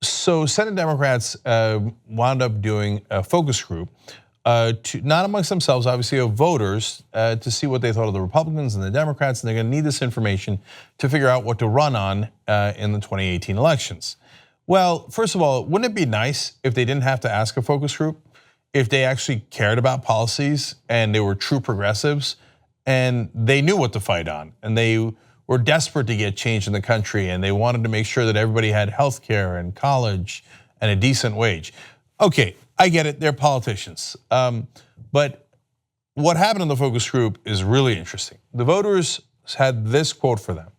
So Senate Democrats wound up doing a focus group, not amongst themselves, obviously, of voters, to see what they thought of the Republicans and the Democrats, and they're going to need this information to figure out what to run on in the 2018 elections. Well, first of all, wouldn't it be nice if they didn't have to ask a focus group, if they actually cared about policies and they were true progressives and they knew what to fight on and they were desperate to get change in the country and they wanted to make sure that everybody had health care and college and a decent wage. Okay, I get it, they're politicians. But what happened in the focus group is really interesting. The voters had this quote for them.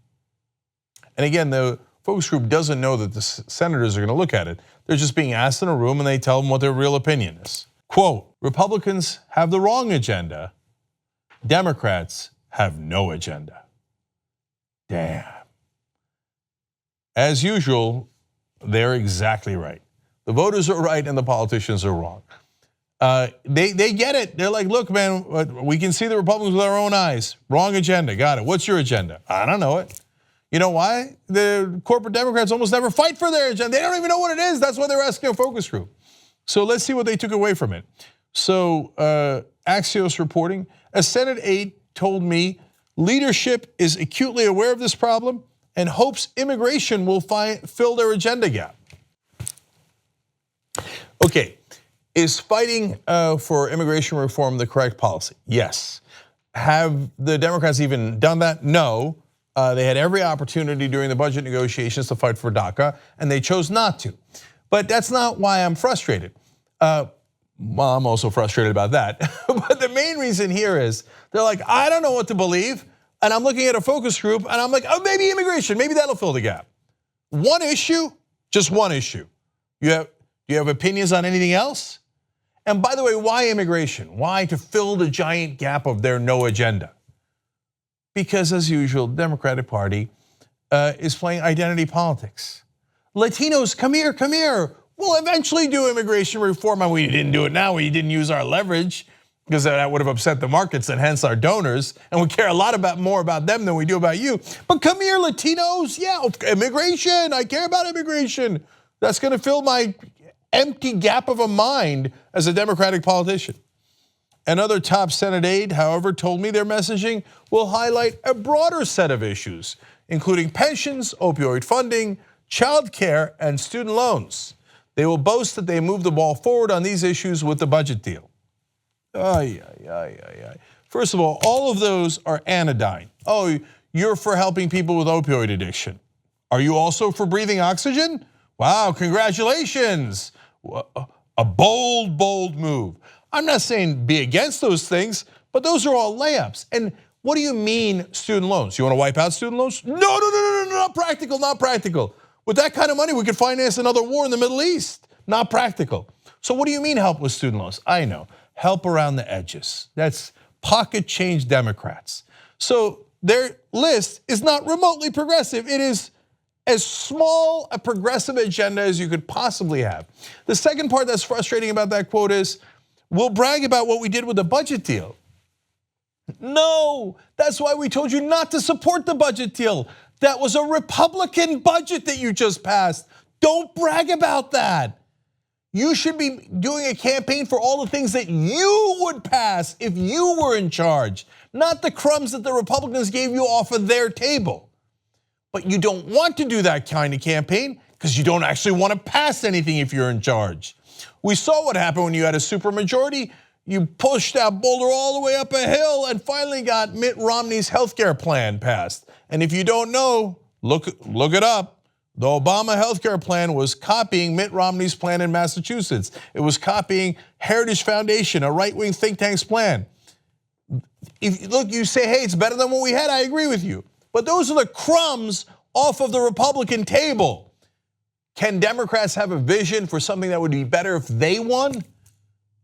And again, the focus group doesn't know that the senators are going to look at it. They're just being asked in a room and they tell them what their real opinion is. Quote, Republicans have the wrong agenda. Democrats have no agenda. Damn. As usual, they're exactly right. The voters are right and the politicians are wrong. They get it. They're like, look, man, we can see the Republicans with our own eyes. Wrong agenda, got it. What's your agenda? I don't know it. You know why? The corporate Democrats almost never fight for their agenda. They don't even know what it is. That's why they're asking a focus group. So let's see what they took away from it. So Axios reporting, a Senate aide told me leadership is acutely aware of this problem and hopes immigration will fill their agenda gap. Okay, is fighting for immigration reform the correct policy? Yes. Have the Democrats even done that? No. They had every opportunity during the budget negotiations to fight for DACA, and they chose not to. But that's not why I'm frustrated. Well, I'm also frustrated about that. But the main reason here is they're like, I don't know what to believe. And I'm looking at a focus group and I'm like, oh, maybe immigration, maybe that'll fill the gap. One issue, just one issue. Do you have opinions on anything else? And by the way, why immigration? Why to fill the giant gap of their no agenda? Because as usual, the Democratic Party is playing identity politics. Latinos, come here, come here. We'll eventually do immigration reform, and we didn't do it now. We didn't use our leverage because that would have upset the markets and hence our donors. And we care a lot more about them than we do about you. But come here, Latinos. Yeah, immigration. I care about immigration. That's going to fill my empty gap of a mind as a Democratic politician. Another top Senate aide, however, told me their messaging will highlight a broader set of issues, including pensions, opioid funding, child care, and student loans. They will boast that they moved the ball forward on these issues with the budget deal. First of all of those are anodyne. Oh, you're for helping people with opioid addiction. Are you also for breathing oxygen? Wow, congratulations. A bold, bold move. I'm not saying be against those things, but those are all layups. And what do you mean student loans? You want to wipe out student loans? No, not practical, not practical. With that kind of money, we could finance another war in the Middle East. Not practical. So what do you mean help with student loans? I know, help around the edges. That's pocket change Democrats. So their list is not remotely progressive. It is as small a progressive agenda as you could possibly have. The second part that's frustrating about that quote is, we'll brag about what we did with the budget deal. No, that's why we told you not to support the budget deal. That was a Republican budget that you just passed. Don't brag about that. You should be doing a campaign for all the things that you would pass if you were in charge, not the crumbs that the Republicans gave you off of their table. But you don't want to do that kind of campaign because you don't actually want to pass anything if you're in charge. We saw what happened when you had a supermajority. You pushed that boulder all the way up a hill and finally got Mitt Romney's healthcare plan passed. And if you don't know, look it up. The Obama healthcare plan was copying Mitt Romney's plan in Massachusetts. It was copying Heritage Foundation, a right-wing think tank's plan. Look, you say, hey, it's better than what we had. I agree with you. But those are the crumbs off of the Republican table. Can Democrats have a vision for something that would be better if they won?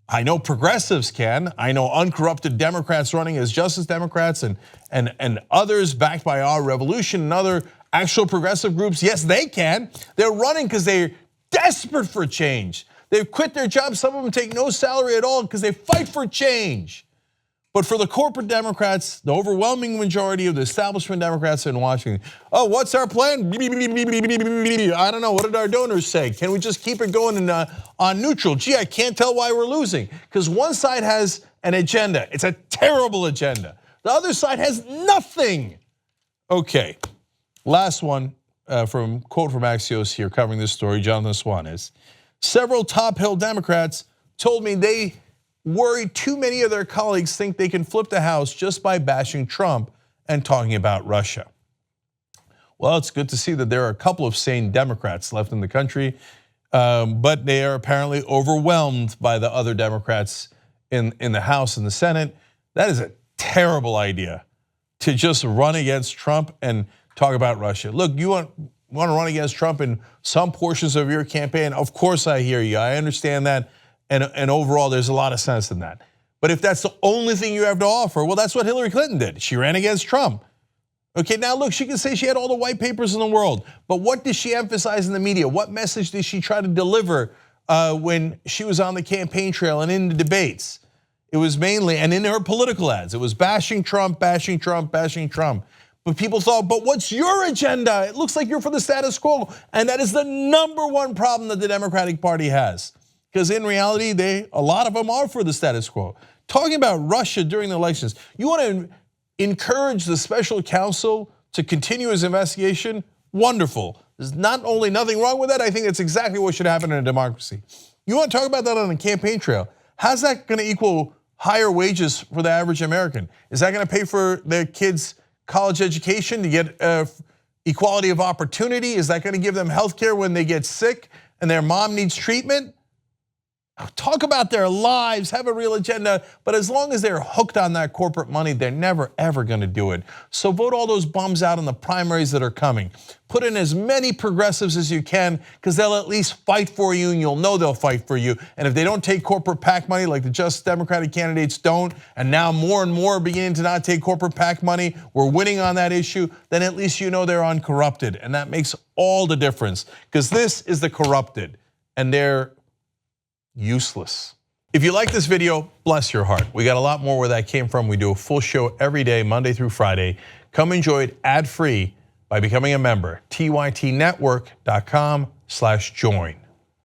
I know progressives can. I know uncorrupted Democrats running as Justice Democrats and others backed by Our Revolution and other actual progressive groups. Yes, they can. They're running because they're desperate for change. They've quit their jobs. Some of them take no salary at all because they fight for change. But for the corporate Democrats, the overwhelming majority of the establishment Democrats in Washington, oh, what's our plan? I don't know, what did our donors say? Can we just keep it going on neutral? Gee, I can't tell why we're losing. Because one side has an agenda. It's a terrible agenda. The other side has nothing. Okay, last one quote from Axios here covering this story, Jonathan Swan is, several top Hill Democrats told me they worry too many of their colleagues think they can flip the House just by bashing Trump and talking about Russia. Well, it's good to see that there are a couple of sane Democrats left in the country, but they are apparently overwhelmed by the other Democrats in the House and the Senate. That is a terrible idea, to just run against Trump and talk about Russia. Look, you want to run against Trump in some portions of your campaign? Of course I hear you, I understand that. And overall, there's a lot of sense in that. But if that's the only thing you have to offer, well, that's what Hillary Clinton did. She ran against Trump. Okay, now look, she can say she had all the white papers in the world, but what did she emphasize in the media? What message did she try to deliver when she was on the campaign trail and in the debates? It was mainly, and in her political ads, it was bashing Trump, bashing Trump, bashing Trump. But people thought, but what's your agenda? It looks like you're for the status quo. And that is the #1 problem that the Democratic Party has. Because in reality, a lot of them are for the status quo. Talking about Russia during the elections, you want to encourage the special counsel to continue his investigation? Wonderful. There's not only nothing wrong with that, I think that's exactly what should happen in a democracy. You want to talk about that on a campaign trail? How's that going to equal higher wages for the average American? Is that going to pay for their kids' college education to get equality of opportunity? Is that going to give them health care when they get sick and their mom needs treatment? Talk about their lives, have a real agenda, but as long as they're hooked on that corporate money, they're never ever gonna do it. So vote all those bums out in the primaries that are coming. Put in as many progressives as you can, because they'll at least fight for you and you'll know they'll fight for you. And if they don't take corporate PAC money like the Just Democratic candidates don't, and now more and more are beginning to not take corporate PAC money, we're winning on that issue, then at least you know they're uncorrupted. And that makes all the difference, because this is the corrupted and they're useless. If you like this video, bless your heart. We got a lot more where that came from. We do a full show every day, Monday through Friday. Come enjoy it ad-free by becoming a member, tytnetwork.com/join.